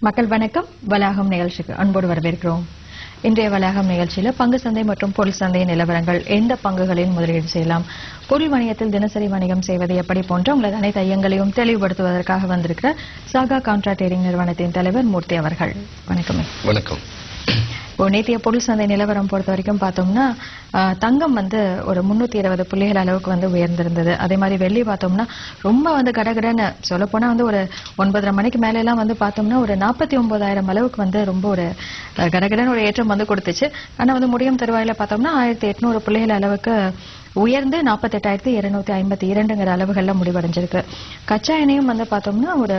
மக்கள் வணக்கம். வளாகம் நிகழ்ச்சிக்கு அன்போடு வரவேற்கிறோம். இன்றைய வளாகம் நிகழ்ச்சியில பங்கு சந்தை மற்றும் பொருள் சந்தை நிலவரங்கள், எந்த பங்குகளில் முதலீடு செய்யலாம், பொருள் வணிகத்தில் தினசரி வணிகம் செய்வது எப்படி போன்ற உங்களது அனைத்து ஐயங்களையும் தெளிவுபடுத்துவதற்காக வந்திருக்கிற சாகா கான்ட்ரா ட்ரேடிங் நிறுவனத்தின் தலைவர் மூர்த்தி அவர்கள். வணக்கம். வணக்கம். இப்போ நேற்றைய பொருள் சந்தை நிலவரம் பொறுத்த வரைக்கும் பார்த்தோம்னா தங்கம் ஒரு 320 புள்ளிகள் அளவுக்கு உயர்ந்திருந்தது. அதே மாதிரி வெள்ளி பார்த்தோம்னா ரொம்ப கடகடன்னு சொல்லப்போனா ஒரு 9:30 மணிக்கு மேல எல்லாம் பார்த்தோம்னா ஒரு 49,000 அளவுக்கு ரொம்ப ஒரு கடகடன்னு ஒரு ஏற்றம் கொடுத்துச்சு. ஆனா முடியும் தருவாயில பார்த்தோம்னா 1,800 புள்ளிகள் அளவுக்கு உயர்ந்து 48,252 அளவுகள்ல முடிவடைஞ்சிருக்கு. கச்சா எண்ணெயும் பார்த்தோம்னா ஒரு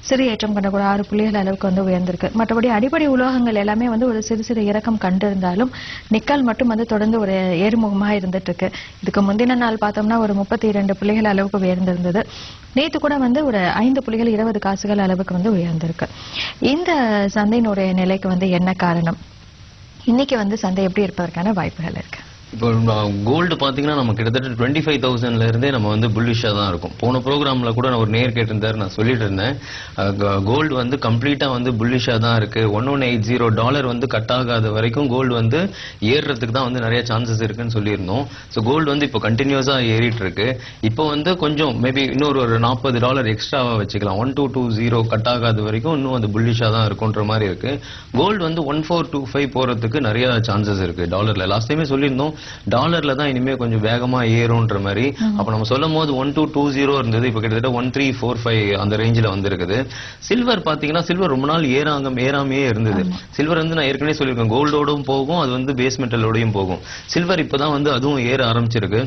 சிறு ஏற்றம் கண்ட கூட 6 புள்ளிகள் அளவுக்கு உயர்ந்திருக்கு. மற்றபடி அடிப்படை உலோகங்கள் எல்லாமே ஒரு சிறு சிறு இறக்கம் கண்டிருந்தாலும் நிக்கல் மட்டும் தொடர்ந்து ஒரு ஏறுமுகமாக இருந்துட்டு இருக்கு. இதுக்கு முந்தின நாள் பார்த்தோம்னா ஒரு 32 புள்ளிகள் அளவுக்கு உயர்ந்திருந்தது. நேற்று கூட ஒரு 5 புள்ளிகள் 20 காசுகள் அளவுக்கு உயர்ந்திருக்கு. இந்த சந்தையினுடைய நிலைக்கு என்ன காரணம்? இன்னைக்கு சந்தை எப்படி இருப்பதற்கான வாய்ப்புகள் இருக்கு? இப்போ கோல்டு பாத்தீங்கன்னா நம்ம கிட்டத்தட்ட 25,000ல இருந்தே நம்ம புல்லிஷா தான் இருக்கும். போன ப்ரோக்ராம்ல கூட நான் ஒரு நேர் கேட்டிருந்தாரு, நான் சொல்லிட்டு இருந்தேன் கோல்டு கம்ப்ளீட்டா புல்லிஷா தான் இருக்கு. $1,180 கட் ஆகாத வரைக்கும் கோல்டு ஏறுறதுக்கு தான் நிறைய சான்சஸ் இருக்குன்னு சொல்லியிருந்தோம். ஸோ கோல்டு இப்போ கண்டினியூஸா ஏறிட்டு இருக்கு. இப்போ கொஞ்சம் மேபி இன்னொரு ஒரு $40 எக்ஸ்ட்ராவா வச்சுக்கலாம். 1220 கட் ஆகாத வரைக்கும் இன்னும் புல்லிஷா தான் இருக்கும்ன்ற மாதிரி இருக்கு. கோல்டு 1425 போறதுக்கு நிறைய சான்சஸ் இருக்கு டாலர்ல. லாஸ்ட் டைமே சொல்லியிருந்தோம் டாலர்ல தான் இனிமே கொஞ்சம் வேகமா ஏறும்ன்ற மாதிரி. அப்ப நம்ம சொல்லும் போது 1220 இருந்தது, இப்ப கிட்டத்தட்ட 1345 அந்த ரேஞ்சில வந்திருக்குது. சில்வர் பாத்தீங்கன்னா சில்வர் ரொம்ப நாள் ஏறாமையே இருந்தது. சில்வர் நான் ஏற்கனவே சொல்லியிருக்கேன், கோல்டோடும் போகும், அது பேஸ் மெட்டலோடையும் போகும். சில்வர் இப்பதான் அதுவும் ஏற ஆரம்பிச்சிருக்கு.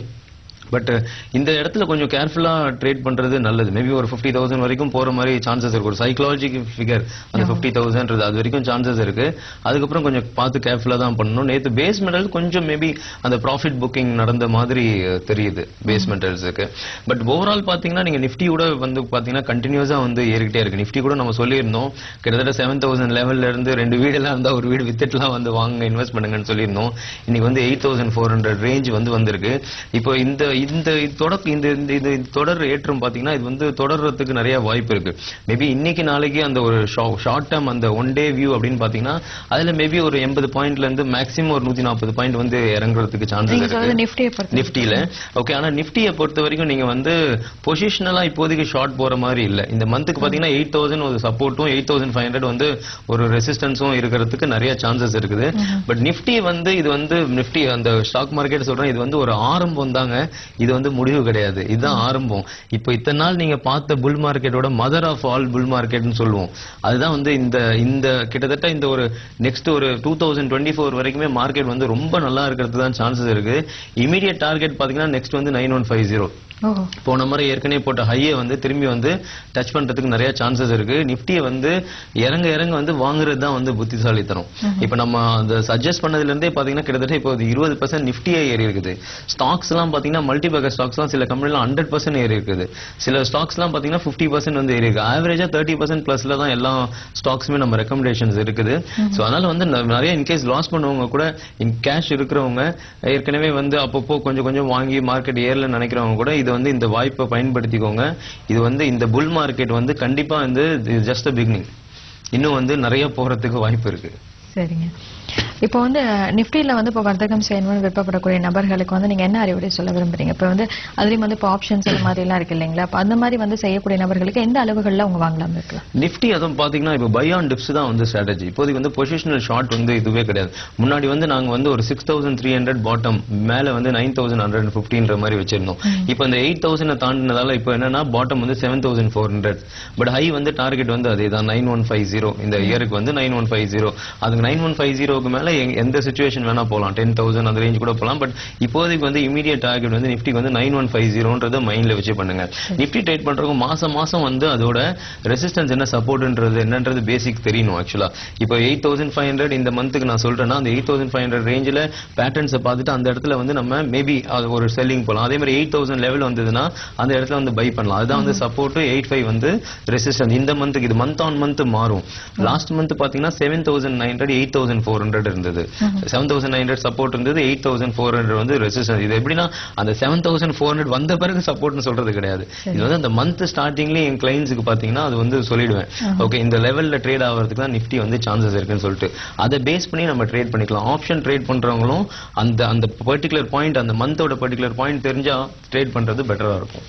பட் இந்த இடத்துல கொஞ்சம் கேர்ஃபுல்லா ட்ரேட் பண்றது நல்லது. மேபி ஒரு 50,000 வரைக்கும் போற மாதிரி சான்சஸ் இருக்கு. ஒரு சைக்காலஜிக்கல் ஃபிகர் அந்த 50,000 அது வரைக்கும் சான்சஸ் இருக்கு. அதுக்கப்புறம் கொஞ்சம் பார்த்து கேர்ஃபுல்லா தான் பண்ணணும். நேற்று பேஸ் மெட்டல் கொஞ்சம் மேபி அந்த ப்ராஃபிட் புக்கிங் நடந்த மாதிரி தெரியுது பேஸ் மெட்டல்ஸுக்கு. பட் ஓவரால் பாத்தீங்கன்னா நீங்க நிஃப்டியோட பாத்தீங்கன்னா கண்டினியூஸா ஏறிக்கிட்டே இருக்கு. நிஃப்டி கூட நம்ம சொல்லியிருந்தோம் கிட்டத்தட்ட 7,000 லெவல்ல இருந்து 2 வீடெல்லாம் இருந்தா ஒரு வீடு வித்துட்டுலாம் வாங்க இன்வெஸ்ட் பண்ணுங்கன்னு சொல்லியிருந்தோம். இன்னைக்கு 8,400 ரேஞ்ச் வந்திருக்கு. இப்போ இந்த தொடர் ஏற்றம் பாத்தீங்கன்னா இது தொடர்றதுக்கு நிறைய வாய்ப்பு இருக்கு. மேபி இன்னைக்கு நாளைக்கு அந்த ஒரு ஷார்ட் டேர்ம் அந்த ஒன் டே வியூ அப்படின்னு பாத்தீங்கன்னா அதுல மேபி ஒரு 80 பாயிண்ட்ல இருந்து மேக்ஸிமம் ஒரு 140 பாயிண்ட் இறங்குறதுக்கு சான்சஸ் இருக்கு நிஃப்டில. ஓகே, ஆனா நிஃப்டியை பொறுத்த வரைக்கும் நீங்க பொசிஷனலா இப்போதைக்கு ஷார்ட் போற மாதிரி இல்ல. இந்த மந்த்துக்கு பாத்தீங்கன்னா 8,000 ஒரு சப்போர்ட்டும் 8,500 ஒரு ரெசிஸ்டன்ஸும் இருக்கிறதுக்கு நிறைய சான்சஸ் இருக்குது. பட் நிஃப்டி இது நிஃப்டி அந்த ஸ்டாக் மார்க்கெட் சொல்றேன், இது ஒரு ஆரம்பம் தாங்க, இது முடிவு கிடையாது, இதுதான் ஆரம்பம். இப்போ இத்தனை நாள் நீங்க பார்த்த புல் மார்க்கெட்டோட மதர் ஆஃப் ஆல் புல் மார்க்கெட்னு சொல்லுவோம். அதுதான் இந்த கிட்டத்தட்ட இந்த ஒரு நெக்ஸ்ட் ஒரு 2024 வரைக்குமே மார்க்கெட் ரொம்ப நல்லா இருக்கிறதுக்கு தான் சான்சஸ் இருக்கு. இமீடியட் டார்கெட் பாத்தீங்கன்னா நெக்ஸ்ட் 9150. போன முறை ஏற்கனவே போட்ட ஹையை திரும்பி டச் பண்றதுக்கு நிறைய சான்சஸ் இருக்கு. நிப்டியை இறங்க இறங்க வாங்குறது தான் புத்திசாலித்தனம். இப்ப நம்ம அந்த சஜஸ்ட் பண்ணதுல இருந்தே பாத்தீங்கன்னா கிட்டத்தட்ட இப்போ 20% நிப்டியே ஏறி இருக்குது. ஸ்டாக்ஸ் எல்லாம் பாத்தீங்கன்னா மல்டி பேக்கர் ஸ்டாக்ஸ் எல்லாம் சில கம்பெனில 100% ஏறி இருக்குது. சில ஸ்டாக்ஸ் எல்லாம் பாத்தீங்கன்னா 50% ஏறி இருக்கு. ஆவரேஜா 30% பிளஸ்ல தான் எல்லா ஸ்டாக்ஸுமே நம்ம ரெக்கமெண்டேஷன்ஸ் இருக்குது. சோ அதனால நிறைய இன்கேஸ் லாஸ் பண்ணவங்க கூட கேஷ் இருக்கிறவங்க ஏற்கனவே அப்பப்போ கொஞ்சம் கொஞ்சம் வாங்கி மார்க்கெட் ஏர்ல நினைக்கிறவங்க கூட இந்த வாய்ப்பை பயன்படுத்திக்கோங்க. இது இந்த புல் மார்க்கெட் கண்டிப்பா ஜஸ்ட் பிகினிங். இன்னும் நிறைய போறதுக்கு வாய்ப்பு இருக்கு. சரிங்க. இப்போ நிப்டில இப்போ வர்த்தகம் செய்யணும்னு விருப்பப்படக்கூடிய நபர்களுக்கு நீங்க என்ன அறிவுரை சொல்ல விரும்புறீங்க? இப்போ அதுலயும் இப்போ ஆப்ஷன்ஸ் அந்த மாதிரி எல்லாம் இருக்கு இல்லைங்களா? அந்த மாதிரி செய்யக்கூடிய நபர்களுக்கு எந்த அளவுகள்ல அவங்க வாங்கலாம் இருக்கலாம்? நிப்டி அதுவும் பாத்தீங்கன்னா இப்போ பை ஆன் டிப்ஸ் தான் ஸ்ட்ராட்டஜி. இப்போதைக்கு பொசிஷனல் ஷார்ட் இதுவே கிடையாது. முன்னாடி நாங்க ஒரு 6,300 பாட்டம் மேல 9,150 மாதிரி வச்சிருந்தோம். இப்போ இந்த 8,000 தாண்டினதால இப்போ என்னன்னா பாட்டம் 7,400. பட் ஹை டார்கெட் அதே தான் 9,150. இந்த இயருக்கு 9,150. அதுக்கு 9,150க்கு மேல எந்த சிச்சுவேஷன் வேணா போலாம், 10,000 அந்த ரேஞ்ச் கூட போலாம். பட் இப்போதைக்கு இமீடியட் டார்கெட் நிப்டிக்கு 9,150 மைண்ட்ல வச்சு பண்ணுங்க. நிப்டி ட்ரேட் பண்றவங்க மாசம் அதோட ரெசிஸ்டன்ஸ் என்ன சப்போர்ட்ன்றது என்னன்றது பேசிக் தெரியணும். ஆக்சுவலா இப்போ 8,500 இந்த மந்த்துக்கு நான் சொல்றேன்னா அந்த 8,500 ரேஞ்சில பேட்டர்ன்ஸை பார்த்துட்டு அந்த இடத்துல நம்ம மேபி ஒரு செல்லிங் போலாம். அதே மாதிரி 8,000 லெவல் வந்ததுன்னா அந்த இடத்துல பை பண்ணலாம். அதுதான் சப்போர்ட். 8,500 ரெசிஸ்டன்ஸ். இந்த மந்த்துக்கு இது மந்த் ஆன் மந்த் மாறும். லாஸ்ட் மந்த் பாத்தீங்கன்னா 7,900 8,400 இருந்தது. 7900 சப்போர்ட் இருந்தது, 8400 வந்து ரெசிஸ்டன்ஸ். இது எப்படின்னா அந்த 7400 வந்த பிறகு சப்போர்ட்னு சொல்றது கிடையாது. இது வந்து அந்த மந்த் ஸ்டார்டிங்லயே என் கிளைண்ட்ஸுக்கு பாத்தீங்கன்னா அது வந்து சொல்லிடுவேன். ஓகே, இந்த லெவல்ல ட்ரேட் ஆகிறதுக்கு தான் நிஃப்டி வந்து சான்சஸ் இருக்குன்னு சொல்லிட்டு அதை பேஸ் பண்ணி நம்ம ட்ரேட் பண்ணிக்கலாம். ஆப்ஷன் ட்ரேட் பண்றவங்களும் அந்த அந்த பர்டிகுலர் பாயிண்ட், அந்த மந்தோட பர்டிகுலர் பாயிண்ட் தெரிஞ்சா ட்ரேட் பண்றது பெட்டரா இருக்கும்.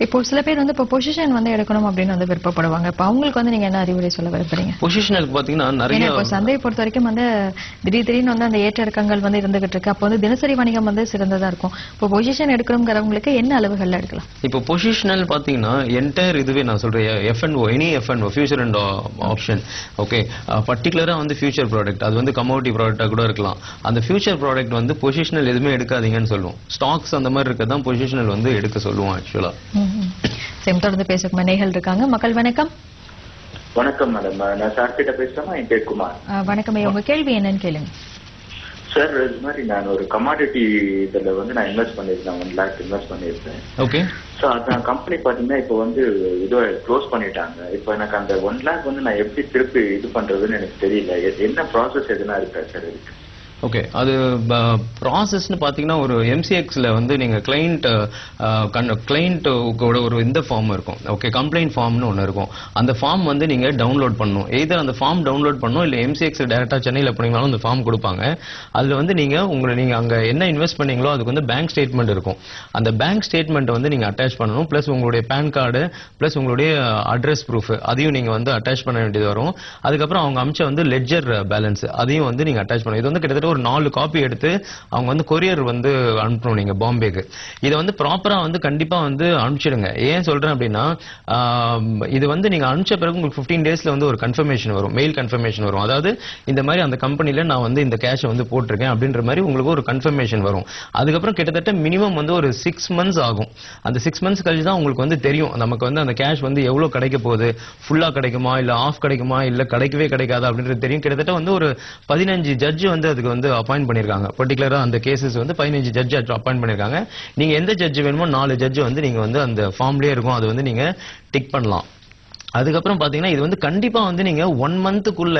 இப்போ சில பேர் வந்து இப்போ பொசிஷன் வந்து எடுக்கணும் அப்படின்னு வந்து விருப்பப்படுவாங்க. இப்போ அவங்களுக்கு வந்து நீங்க என்ன அறிவுரை சொல்ல விரும்புறீங்க? பொசிஷனலுக்கு பாத்தீங்கன்னா நிறைய இப்போ சந்தையை பொறுத்த வரைக்கும் வந்து திடீர்னு வந்து அந்த ஏற்ற இறக்கங்கள் வந்து இருந்துகிட்டு இருக்கு. அப்போ வந்து தினசரி வணிகம் வந்து சிறந்ததா இருக்கும். இப்போ பொசிஷன் எடுக்கிறவங்களுக்கு என்ன அளவுகள்ல எடுக்கலாம்? இப்போ பொசிஷனல் பாத்தீங்கன்னா என்டையர் இதுவே நான் சொல்றேன், F&O, any F&O, future and option. Okay, பர்டிகுலரா வந்து ஃபியூச்சர் ப்ராடக்ட், அது வந்து கமோடிட்டி ப்ராடக்டா கூட இருக்கலாம். அந்த ஃபியூச்சர் ப்ராடக்ட் வந்து பொசிஷனல் எதுவுமே எடுக்காதீங்கன்னு சொல்லுவோம். ஸ்டாக்ஸ் அந்த மாதிரி இருக்கதான் பொசிஷனல் வந்து எடுக்க சொல்லுவோம் ஆக்சுவலா. தொடர்ந்து பேசும் மனைகள் இருக்காங்க. மக்கள் வணக்கம். வணக்கம் மேடம், நான் சார் கிட்ட பேசுறேன். என் பேர் குமார். வணக்கம், உங்க கேள்வி என்னன்னு கேளுங்க. சார், இது மாதிரி நான் ஒரு கமாடிட்டி இதுல வந்து நான் இன்வெஸ்ட் பண்ணிருக்கேன், 1 lakh இன்வெஸ்ட் பண்ணிருக்கேன். ஓகே. ஸோ அதான் கம்பெனி பாத்தீங்கன்னா இப்போ வந்து இது க்ளோஸ் பண்ணிட்டாங்க. இப்போ எனக்கு அந்த 1 lakh வந்து நான் எப்படி திருப்பி இது பண்றதுன்னு எனக்கு தெரியல. என்ன ப்ராசஸ் எதுனா இருக்கா சார் இதுக்கு? ஓகே, அது ப்ராசஸ்னு பார்த்தீங்கன்னா ஒரு MCXல வந்து நீங்க கிளைண்ட்டோட ஒரு இந்த ஃபார்ம் இருக்கும். ஓகே, கம்ப்ளைண்ட் ஃபார்ம்னு ஒன்று இருக்கும். அந்த ஃபார்ம் வந்து நீங்க டவுன்லோட் பண்ணணும். எய்தர் அந்த ஃபார்ம் டவுன்லோட் பண்ணணும், இல்லை MCX டேரக்டா சென்னையில் போனீங்கனாலும் அந்த ஃபார்ம் கொடுப்பாங்க. அதுல வந்து நீங்க அங்க என்ன இன்வெஸ்ட் பண்ணீங்களோ அதுக்கு வந்து பேங்க் ஸ்டேட்மெண்ட் இருக்கும். அந்த பேங்க் ஸ்டேட்மெண்ட் வந்து நீங்க அட்டாச் பண்ணணும். பிளஸ் உங்களுடைய பேன் கார்டு, பிளஸ் உங்களுடைய அட்ரஸ் ப்ரூஃப் அதையும் நீங்க வந்து அட்டாச் பண்ண வேண்டியது வரும். அதுக்கப்புறம் அவங்க அமிச்ச வந்து லெட்ஜர் பேலன்ஸ் அதையும் வந்து நீங்க அட்டாச் பண்ணணும். இது வந்து கிட்டத்தட்ட ஒரு 4 காப்பி எடுத்து அவங்க வந்து கொரியர் வந்து அனுப்பணும் நீங்க பாம்பேக்கு. இதை வந்து ப்ராப்பரா வந்து கண்டிப்பா வந்து அனுப்பிச்சிடுங்க. ஏன் சொல்றேன் அப்படின்னா, இது வந்து நீங்க அனுப்பிச்ச பிறகு உங்களுக்கு 15 டேஸ்ல வந்து ஒரு கன்ஃபர்மேஷன் வரும், மெயில் கன்ஃபர்மேஷன் வரும். அதாவது இந்த மாதிரி அந்த கம்பெனில நான் வந்து இந்த கேஷை வந்து போட்டிருக்கேன் அப்படின்ற மாதிரி உங்களுக்கு ஒரு கன்ஃபர்மேஷன் வரும். அதுக்கப்புறம் கிட்டத்தட்ட மினிமம் வந்து ஒரு 6 months ஆகும். அந்த 6 months கழிச்சு தான் உங்களுக்கு வந்து தெரியும் நமக்கு வந்து அந்த கேஷ் வந்து எவ்வளவு கிடைக்க போகுது, ஃபுல்லா கிடைக்குமா இல்ல ஆஃப் கிடைக்குமா இல்ல கிடைக்கவே கிடைக்காதா அப்படின்றது தெரியும். கிட்டத்தட்ட வந்து ஒரு 15 ஜட்ஜ் வந்து அதுக்கு வந்து அப்பாயிண்ட் பண்ணிருக்காங்க. பர்டிகுலரா அந்த கேசஸ் வந்து 15 ஜட்ஜ் அப்பாயிண்ட் பண்ணிருக்காங்க. நீங்க எந்த ஜட்ஜ் வேணுமோ 4 ஜட்ஜ் வந்து நீங்க வந்து அந்த ஃபார்ம்லயே இருக்கும், அது வந்து நீங்க டிக் பண்ணலாம். அதுக்கப்புறம் பாத்தீங்கன்னா இது வந்து கண்டிப்பா வந்து நீங்க 1 monthக்குள்ள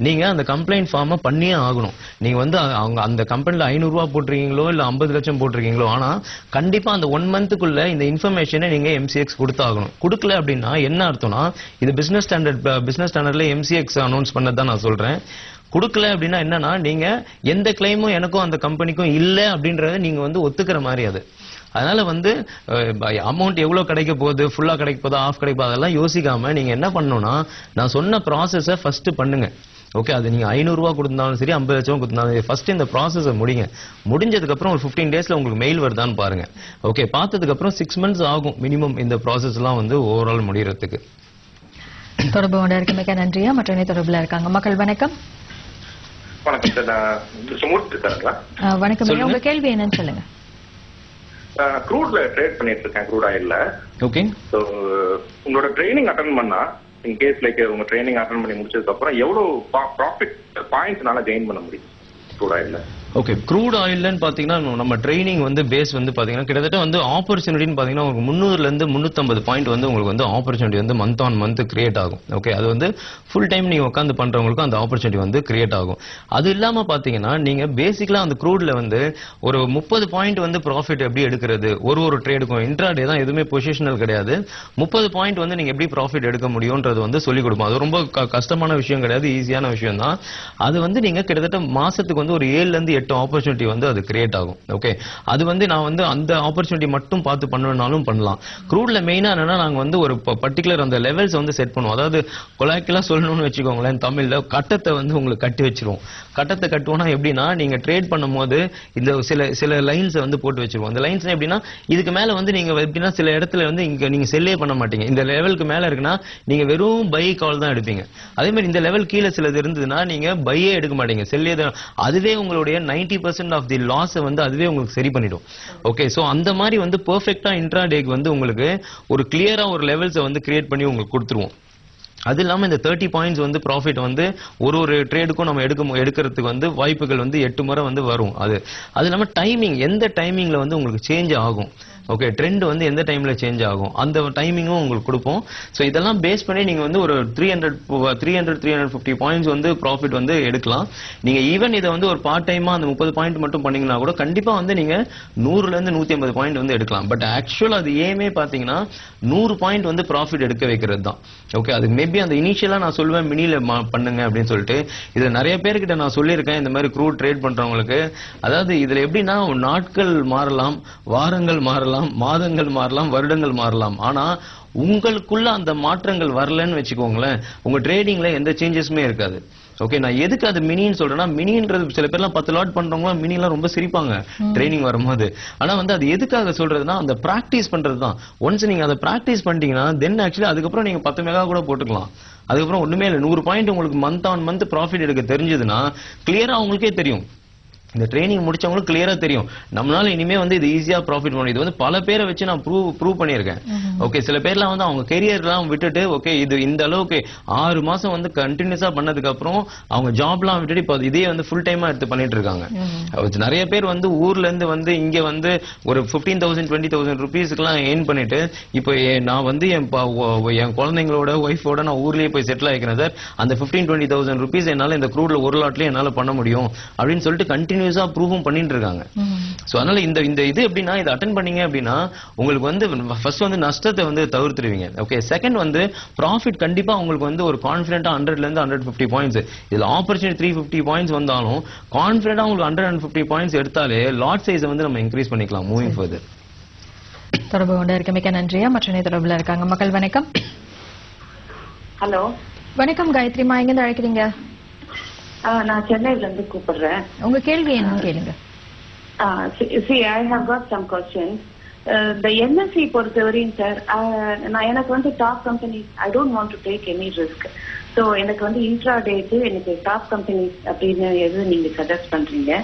நீங்க அந்த கம்ப்ளைண்ட் ஃபார்மை பண்ணியே ஆகணும். நீங்க வந்து அவங்க அந்த கம்பெனில 500 ரூபாய் போட்டிருக்கீங்களோ இல்ல 50 லட்சம் போட்டிருக்கீங்களோ, ஆனா கண்டிப்பா அந்த 1 monthக்குள்ள இந்த இன்ஃபர்மேஷனை நீங்க MCX கொடுத்தாகணும். கொடுக்கல அப்படின்னா என்ன அர்த்தம்னா, இது பிசினஸ் ஸ்டாண்டர்ட்ல MCX அனௌன்ஸ் பண்ணதான் நான் சொல்றேன். கொடுக்கல அப்படின்னா என்னன்னா, நீங்க எந்த கிளைமும் எனக்கும் அந்த கம்பெனிக்கும் இல்ல அப்படின்றத நீங்க வந்து ஒத்துக்கிற மாதிரி. அது அதனால வந்து அமௌண்ட் எவ்வளவு கிடைக்க போகுது, ஃபுல்லா கிடைக்க போதா, ஆஃப் கிடைக்க போதா, அதெல்லாம் யோசிக்காம நீங்க என்ன பண்ணணும்னா, நான் சொன்ன ப்ராசஸை ஃபர்ஸ்ட் பண்ணுங்க. ஓகே, அது நீங்க 500 ரூபாய் கொடுத்தாலும் சரி, 50 லட்சம் கொடுத்தாலும் ஃபர்ஸ்ட் இந்த ப்ராசஸை முடிங்க. முடிஞ்சதுக்கு அப்புறம் ஒரு 15 டேஸ்ல உங்களுக்கு மெயில் வருதான்னு பாருங்க. ஓகே, பார்த்ததுக்கு அப்புறம் 6 months ஆகும் மினிமம் இந்த ப்ராசஸ் எல்லாம் வந்து ஓவரால் முடியறதுக்கு. தொடர்பு கொண்டு இருக்க மிக நன்றியா. மற்றொரு தொடர்புல இருக்காங்க. மக்கள் வணக்கம். வணக்கம் சார், நான் சுமூர்த்தி இருக்காங்களா? வணக்கம், உங்க கேள்வி என்னன்னு சொல்லுங்க. க்ரூட்ல ட்ரேட் பண்ணிட்டு இருக்கேன், க்ரூட் ஆயில்ல. ஓகே, ஸோ உங்களோட ட்ரைனிங் அட்டன் பண்ணா, இன் கேஸ் லைக் உங்க ட்ரைனிங் அட்டன் பண்ணி முடிச்சதுக்கு அப்புறம் எவ்வளவு ப்ராஃபிட் பாயிண்ட்ஸ்னால கெயின் பண்ண முடியும் க்ரூட் ஆயில்ல? ஓகே, க்ரூட் ஆயில்னு பாத்தீங்கன்னா நம்ம ட்ரைனிங் வந்து பேஸ் வந்து பாத்தீங்கன்னா கிட்டத்தட்ட வந்து ஆப்பர்ச்சுனிட்டின்னு பாத்தீங்கன்னா உங்களுக்கு 300ல இருந்து 350 பாயிண்ட் வந்து உங்களுக்கு வந்து ஆப்பர்ச்சுனிட்டி வந்து மந்த் ஆன் மந்த் கிரியேட் ஆகும். ஓகே, அது வந்து ஃபுல் டைம் நீங்க உட்காந்து பண்றவங்களுக்கும் அந்த ஆப்பர்ச்சுனிட்டி வந்து கிரியேட் ஆகும். அது இல்லாம பாத்தீங்கன்னா நீங்க பேசிக்கலா அந்த க்ரூட்ல வந்து ஒரு 30 பாயிண்ட் வந்து ப்ராஃபிட் எப்படி எடுக்கிறது, ஒரு ட்ரேடுக்கும் இன்ட்ராடே தான், எதுவுமே பொசிஷனல் கிடையாது. 30 பாயிண்ட் வந்து நீங்க எப்படி ப்ராஃபிட் எடுக்க முடியும்ன்றது வந்து சொல்லிக் கொடுப்போம். அது ரொம்ப கஷ்டமான விஷயம் கிடையாது, ஈஸியான விஷயம் தான். அது வந்து நீங்க கிட்டத்தட்ட மாசத்துக்கு வந்து ஒரு 7ல இருந்து 8 ஆப்பர்ச்சுனிட்டி வந்து அது கிரியேட் ஆகும். ஓகே, அது வந்து நான் வந்து அந்த ஆப்பர்ச்சுனிட்டி மட்டும் பார்த்து பண்ணணும்னாலும் பண்ணலாம். க்ரூட்ல மெயினா என்னன்னா, நாங்க வந்து ஒரு பர்டிகுலர் அந்த லெவல்ஸ் வந்து செட் பண்ணுவோம். அதாவது கொலாக்கிலா சொல்லணும்னு வச்சுக்கோங்களேன், தமிழ்ல கட்டத்தை வந்து உங்களுக்கு கட்டி வச்சிருவோம். கட்டத்தை கட்டுவோம்னா எப்படின்னா, நீங்க ட்ரேட் பண்ணும்போது இந்த சில லைன்ஸ் வந்து போட்டு வச்சிருவோம். இந்த லைன்ஸ் எப்படின்னா, இதுக்கு மேல வந்து நீங்க எப்படின்னா சில இடத்துல வந்து இங்க நீங்க செல்லே பண்ண மாட்டீங்க. இந்த லெவலுக்கு மேல இருக்குன்னா நீங்க வெறும் பை கால் தான் எடுப்பீங்க. அதே மாதிரி இந்த லெவல் கீழே சிலது இருந்ததுன்னா நீங்க பையே எடுக்க மாட்டீங்க, செல்லே தான். அதுவே உங்களுடைய 90% ஆஃப் தி லாஸ் வந்து அதுவே உங்களுக்கு சரி பண்ணிடும். ஓகே, சோ அந்த மாதிரி வந்து பெர்ஃபெக்ட்டா இன்ட்ராடேக்கு வந்து உங்களுக்கு ஒரு கிளியரா ஒரு லெவல்ஸை வந்து கிரியேட் பண்ணி உங்களுக்கு கொடுத்துருவோம். அது இல்லாம இந்த 30 பாயிண்ட்ஸ் வந்து ப்ராஃபிட் வந்து ஒரு ட்ரேடுக்கும் நம்ம எடுக்கிறதுக்கு வந்து வாய்ப்புகள் வந்து 8 முறை வந்து வரும். அது இல்லாம டைமிங், எந்த டைமிங்ல வந்து உங்களுக்கு சேஞ்ச் ஆகும், ஓகே, ட்ரெண்ட் வந்து எந்த டைம்ல சேஞ்ச் ஆகும் அந்த டைமிங்கும் உங்களுக்கு கொடுப்போம். ஸோ இதெல்லாம் பேஸ் பண்ணி நீங்க வந்து ஒரு 350 பாயிண்ட்ஸ் வந்து ப்ராஃபிட் வந்து எடுக்கலாம். நீங்க ஈவன் இதை வந்து ஒரு பார்ட் டைமா அந்த 30 பாயிண்ட் மட்டும் பண்ணீங்கன்னா கூட கண்டிப்பா வந்து நீங்க 100ல இருந்து 150 பாயிண்ட் வந்து எடுக்கலாம். பட் ஆக்சுவலா அது ஏமே பாத்தீங்கன்னா 100 பாயிண்ட் வந்து ப்ராஃபிட் எடுக்க வைக்கிறது தான். ஓகே, அது மேபி அந்த இனிஷியலா நான் சொல்லுவேன் மினில பண்ணுங்க அப்படின்னு சொல்லிட்டு. இதுல நிறைய பேர்கிட்ட நான் சொல்லியிருக்கேன் இந்த மாதிரி க்ரூட் ட்ரேட் பண்றவங்களுக்கு. அதாவது இதுல எப்படின்னா நாட்கள் மாறலாம், வாரங்கள் மாறலாம், மாதங்கள் மாறலாம், வருடங்கள் மாறலாம். ஆனா உங்களுக்குள்ள அந்த மாற்றங்கள் வரலன்னு வச்சுக்கோங்களேன், உங்க ட்ரேடிங்ல எந்த சேஞ்சஸுமே இருக்காது. ஓகே, நான் எதுக்கு அது மினின்னு சொல்றேன்னா, மினின்றது சில பேர்லாம் 10 லாட் பண்றவங்க மினிலாம் ரொம்ப சிரிப்பாங்க ட்ரைனிங் வரும்போது. ஆனா வந்து அது எதுக்காக சொல்றதுன்னா அந்த பிராக்டிஸ் பண்றது தான். ஒன்ஸ் நீங்க அதை பிராக்டிஸ் பண்ணிட்டீங்கன்னா தென் ஆக்சுவலி அதுக்கப்புறம் நீங்க 10 மெகா கூட போட்டுக்கலாம். அதுக்கப்புறம் ஒண்ணுமே இல்லை, 100 பாயிண்ட் உங்களுக்கு மந்த் ஆன் மந்த் ப்ராஃபிட் எடுக்க தெரிஞ்சதுன்னா கிளியரா உங்களுக்கே தெரியும். இந்த ட்ரைனிங் முடிச்சவங்களுக்கு கிளியரா தெரியும் நம்மளால இனிமே வந்து இது ஈஸியா ப்ராஃபிட் பண்ணணும். இது வந்து பல பேரை வச்சு நான் ப்ரூவ் பண்ணியிருக்கேன். ஓகே, சில பேர்லாம் வந்து அவங்க கெரியர்லாம் விட்டுட்டு ஓகே இது இந்த அளவுக்கு 6 மாசம் வந்து கண்டினியூஸா பண்ணதுக்கு அப்புறம் அவங்க ஜாப்லாம் விட்டுட்டு இப்போ இதே வந்து ஃபுல் டைமா எடுத்து பண்ணிட்டு இருக்காங்க. நிறைய பேர் வந்து ஊர்ல இருந்து வந்து இங்க வந்து ஒரு 15,000 20,000 ருபீஸ்க்குலாம் ஏர்ன் பண்ணிட்டு இப்போ நான் வந்து என் குழந்தைங்களோட ஒய்ஃபோட நான் ஊர்லயே போய் செட்டில் ஆகிக்கிறேன் சார், அந்த 15-20,000 ருபீஸ் என்னால இந்த க்ரூட்ல ஒரு லாட்லயே என்னால பண்ண முடியும் அப்படின்னு சொல்லிட்டு கண்டினியூ ப்ரூவும் பண்ணிட்டு இருக்காங்க. சோ அதனால இந்த இது எப்படின்னா இதை அட்டெண்ட் பண்ணீங்க அப்படின்னா உங்களுக்கு வந்து ஃபர்ஸ்ட் வந்து நஷ்டத்தை வந்து தவிர்த்துருவீங்க. ஓகே, செகண்ட் வந்து ப்ராஃபிட் கண்டிப்பா உங்களுக்கு வந்து ஒரு கான்ஃபிடென்ட்டா 100ல இருந்து 150 பாயிண்ட்ஸ், இதுல ஆப்பர்ச்சுனிட்டி 350 பாயிண்ட்ஸ் வந்தாலும் கான்ஃபிடென்ட்டா உங்களுக்கு 150 பாயிண்ட்ஸ் எடுத்தாலே லாட் சைஸை வந்து நம்ம இன்க்ரீஸ் பண்ணிக்கலாம் மூவிங் ஃபர்தர். தொடர்பு கொண்டு இருக்க மிக்க நன்றியா. மற்ற தொடர்புல இருக்காங்க மக்கள். வணக்கம். ஹலோ வணக்கம் காயத்ரிமா, எங்க இருந்து அழைக்கிறீங்க? நான் சென்னையில இருந்து கூப்பிடுறேன். உங்க கேள்வி என்ன கேளுங்க. See, I have got some questions. The NSE பொறுத்தவரையும் சார், நான் எனக்கு வந்து top companies, I don't want to take any risk. So எனக்கு வந்து இன்ட்ராடேக்கு எனக்கு டாப் கம்பெனிஸ் அப்படின்னு எது நீங்க சஜஸ்ட் பண்றீங்க?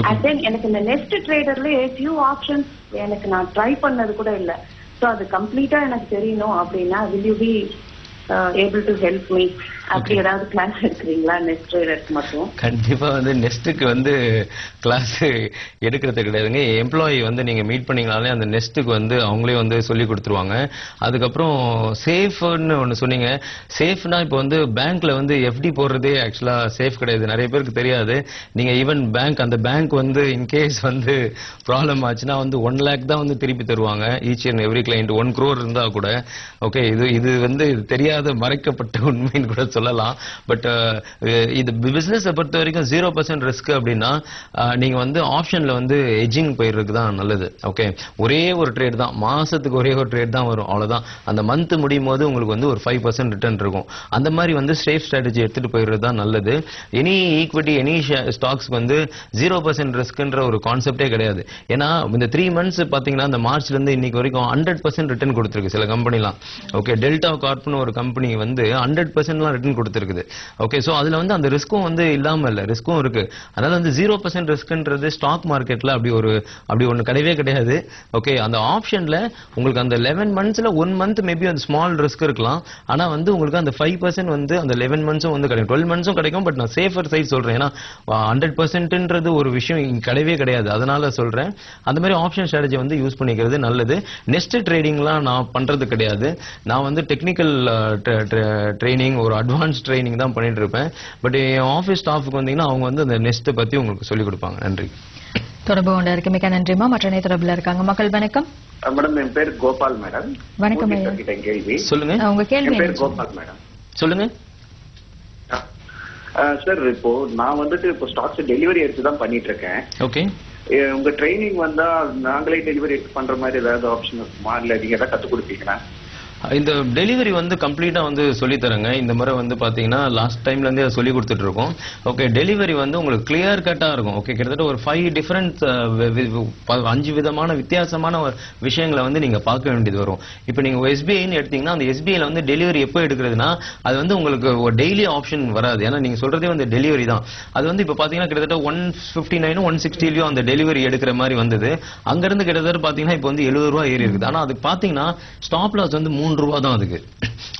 And then எனக்கு இந்த நெக்ஸ்ட் ட்ரேடர்லயே few ஆப்ஷன்ஸ் எனக்கு நான் ட்ரை பண்ணது கூட இல்ல. So அது கம்ப்ளீட்டா எனக்கு தெரியணும் அப்படின்னா will you be able to help me? அப்படி ஏதாவது கிளாஸ் எடுக்கிறீங்களா நெக்ஸ்ட் ட்ரேடருக்கு மட்டும்? கண்டிப்பா வந்து நெக்ஸ்ட்டுக்கு வந்து கிளாஸ் எடுக்கிறது கிடையாதுங்க. எம்ப்ளாயி வந்து நீங்க மீட் பண்ணீங்கனாலே அந்த நெக்ஸ்ட்டுக்கு வந்து அவங்களே வந்து சொல்லி கொடுத்துருவாங்க. அதுக்கப்புறம் சேஃப்னு ஒன்று சொன்னீங்க. சேஃப்னா இப்போ வந்து பேங்க்ல வந்து எஃப்டி போடுறதே ஆக்சுவலா சேஃப் கிடையாது, நிறைய பேருக்கு தெரியாது. நீங்க ஈவன் அந்த பேங்க் வந்து இன்கேஸ் வந்து ப்ராப்ளம் ஆச்சுன்னா வந்து 1 lakh தான் வந்து திருப்பி தருவாங்க each and every client. 1 crore இருந்தா கூட. ஓகே, இது வந்து தெரியாத மறைக்கப்பட்ட உண்மைன்னு கூட சொல்லலாம். பட் இது பிசினஸ் பொறுத்த வரைக்கும் 0% ரிஸ்க் அப்படின்னா நீங்க வந்து ஆப்ஷன்ல வந்து எஜிங் போயிருக்கு தான் நல்லது. ஓகே, ஒரே ஒரு ட்ரேட் தான், மாசத்துக்கு ஒரே ஒரு ட்ரேட் தான் வரும், அவ்வளவுதான். அந்த மந்த் முடியும் போது உங்களுக்கு வந்து ஒரு 5% ரிட்டர்ன் இருக்கும். அந்த மாதிரி வந்து சேஃப் ஸ்ட்ராட்டஜி எடுத்துட்டு போயிடுறது தான் நல்லது. எனி ஈக்விட்டி எனி ஸ்டாக்ஸ்க்கு வந்து 0% ரிஸ்க்ன்ற ஒரு கான்செப்டே கிடையாது. ஏன்னா இந்த 3 months பாத்தீங்கன்னா இந்த மார்ச்ல இருந்து இன்னைக்கு வரைக்கும் 100% ரிட்டர்ன் கொடுத்திருக்கு சில கம்பெனிலாம். ஓகே, டெல்டா கார்ப்னு ஒரு கம்பெனி வந்து 100% ரிட்டர்ன் கொடுத்திருக்குது. ஓகே, சோ அதுல வந்து அந்த ரிஸ்க்கும் வந்து இல்லாம இல்ல, ரிஸ்க்கும் இருக்கு. அதனால வந்து 0% ரிஸ்க்ன்றது ஸ்டாக் மார்க்கெட்ல அப்படி ஒண்ணு கிடையவே கிடையாது. ஓகே, அந்த ஆப்ஷன்ல உங்களுக்கு அந்த 11 monthsல 1 month மேபி அந்த ஸ்மால் ரிஸ்க் இருக்கலாம். ஆனா வந்து உங்களுக்கு அந்த 5% வந்து அந்த 11 monthsம் வந்து கிடைக்கும், 12 monthsம் கிடைக்கும். பட் நான் சேஃபர் சைட் சொல்றேன், ஏன்னா 100%ன்றது ஒரு விஷயம் கிடையவே கிடையாது. அதனால சொல்றேன் அந்த மாதிரி ஆப்ஷன் ஸ்ட்ராட்டஜி வந்து யூஸ் பண்ணிக்கிறது நல்லது. நெக்ஸ்ட் ட்ரேடிங்லாம் நான் பண்றது கிடையாது. நான் வந்து டெக்னிக்கல் ட்ரைனிங், ஒரு அட்வான்ஸ் ட்ரைனிங் தான் பண்ணிட்டு இருப்பேன். பட் என் ஆபீஸ் ஸ்டாஃப்க்கு வந்தீங்கன்னா அவங்க வந்து அந்த நெக்ஸ்ட் பத்தி உங்களுக்கு சொல்லிக் கொடுப்பாங்க. நன்றி. தொடர்பு கொண்டு இருக்க மிக்க நன்றிமா. மற்ற தொடர்புல இருக்காங்க மக்கள். வணக்கம். மேடம், என் பேர் கோபால் மேடம். வணக்கம். கேள்வி சொல்லுங்க. உங்க கேள்வி. என் பேர் கோபால் மேடம். சொல்லுங்க சார். இப்போ நான் வந்துட்டு இப்போ ஸ்டாக்ஸ் டெலிவரி எடுத்து தான் பண்ணிட்டு இருக்கேன். ஓகே, உங்க ட்ரைனிங் வந்தா நாங்களே டெலிவரி எடுத்து பண்ற மாதிரி ஏதாவது ஆப்ஷன் இருக்குமா, இல்ல நீங்க ஏதாவது கத்து கொடுப்பீங்களா? இந்த டெலிவரி வந்து கம்ப்ளீட்டா வந்து சொல்லி தரங்க. இந்த முறை வந்து பாத்தீங்கன்னா லாஸ்ட் டைம்ல இருந்தே சொல்லி கொடுத்துட்டு இருக்கோம். ஓகே, டெலிவரி வந்து உங்களுக்கு கிளியர் கட்டா இருக்கும். ஓகே, கிட்டத்தட்ட ஒரு 5 டிஃபரண்ட் 5 விதமான வித்தியாசமான விஷயங்களை வந்து நீங்க பார்க்க வேண்டியது வரும். இப்போ நீங்க எஸ்பிஐன்னு எடுத்தீங்கன்னா அந்த எஸ்பிஐல வந்து டெலிவரி எப்போ எடுக்கிறதுனா அது வந்து உங்களுக்கு ஒரு டெய்லி ஆப்ஷன் வராது. ஏன்னா நீங்க சொல்றதே வந்து டெலிவரி தான். அது வந்து இப்போ பாத்தீங்கன்னா கிட்டத்தட்ட 159 160 அந்த டெலிவரி எடுக்கிற மாதிரி வந்தது. அங்க இருந்து கிட்டத்தட்ட பாத்தீங்கன்னா இப்போ வந்து 70 ரூபாய் ஏறி இருக்குது. ஆனா அதுக்கு பாத்தீங்கன்னா ஸ்டாப் லாஸ் வந்து 3 ரூபா தான் அதுக்கு.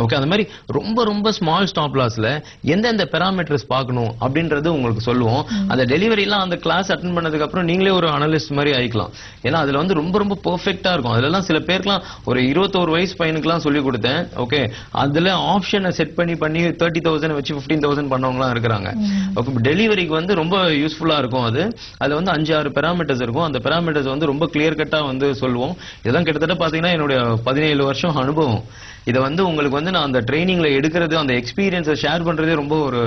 ஓகே, அந்த மாதிரி ரொம்ப ரொம்ப ஸ்மால் ஸ்டாப் லாஸ்ல எந்தெந்த பெராமீட்டர்ஸ் பார்க்கணும் அப்படின்றது உங்களுக்கு சொல்லுவோம். அந்த டெலிவரிலாம் அந்த கிளாஸ் அட்டன் பண்ணதுக்கு அப்புறம் நீங்களே ஒரு அனலிஸ்ட் மாதிரி ஆயிக்கலாம். ஏன்னா அதுல வந்து ரொம்ப ரொம்ப பெர்ஃபெக்ட்டா இருக்கும். அதெல்லாம் சில பேருக்குலாம் ஒரு 21 வயசு பையனுக்குலாம் சொல்லி கொடுத்தேன். ஓகே, அதுல ஆப்ஷனை செட் பண்ணி 30,000 வச்சு 15,000 பண்ணவங்கலாம் இருக்கிறாங்க. ஓகே, டெலிவரிக்கு வந்து ரொம்ப யூஸ்ஃபுல்லா இருக்கும். அதுல வந்து 5-6 பெராமீட்டர்ஸ் இருக்கும். அந்த பெராமீட்டர்ஸ் வந்து ரொம்ப கிளியர் கட்டா வந்து சொல்லுவோம். இதெல்லாம் கிட்டத்தட்ட பாத்தீங்கன்னா என்னுடைய 17 வருஷம் அனுபவம். இதை வந்து உங்களுக்கு வந்து நான் அந்த ட்ரைனிங்ல எடுக்கிறது, அந்த எக்ஸ்பீரியன்ஸை ஷேர் பண்றதே ரொம்ப ஒரு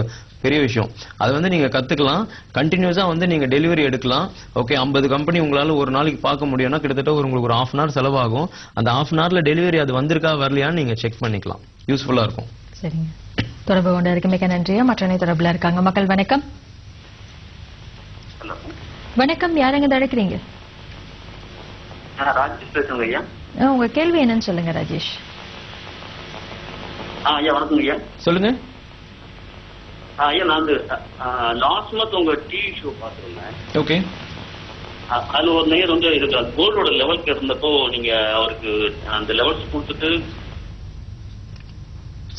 பெரிய விஷயம். அது வந்து நீங்க கத்துக்கலாம். கண்டினியூஸா வந்து நீங்க டெலிவரி எடுக்கலாம். ஓகே, 50 கம்பெனி உங்களால ஒரு நாளைக்கு பார்க்க முடியும்னா கிட்டத்தட்ட உங்களுக்கு ஒரு 1/2 hour செலவாகும். அந்த 1/2 hourல டெலிவரி அது வந்திருக்கா வரலையான்னு நீங்க செக் பண்ணிக்கலாம். யூஸ்ஃபுல்லா இருக்கும். சரிங்க, தொடர்பு கொண்டு இருக்கு. மிக நன்றியா. மற்றனை தொடர்புல இருக்காங்க. மக்கள் வணக்கம். வணக்கம், யாருங்க தடுக்கிறீங்க? ராஜேஷ் பேசுங்க ஐயா. உங்க கேள்வி என்னன்னு சொல்லுங்க ராஜேஷ். ஐயா வணக்கம் ஐயா. சொல்லுங்க. ஐயா நான் லாஸ்ட் மந்த் உங்க டிவி ஷோ பாத்துருந்தேன். ஓகே, அதுல ஒரு நேர் வந்து இதுக்கு கோல்டோட லெவலுக்கு இருந்தப்போ நீங்க அவருக்கு அந்த லெவல்ஸ் கொடுத்துட்டு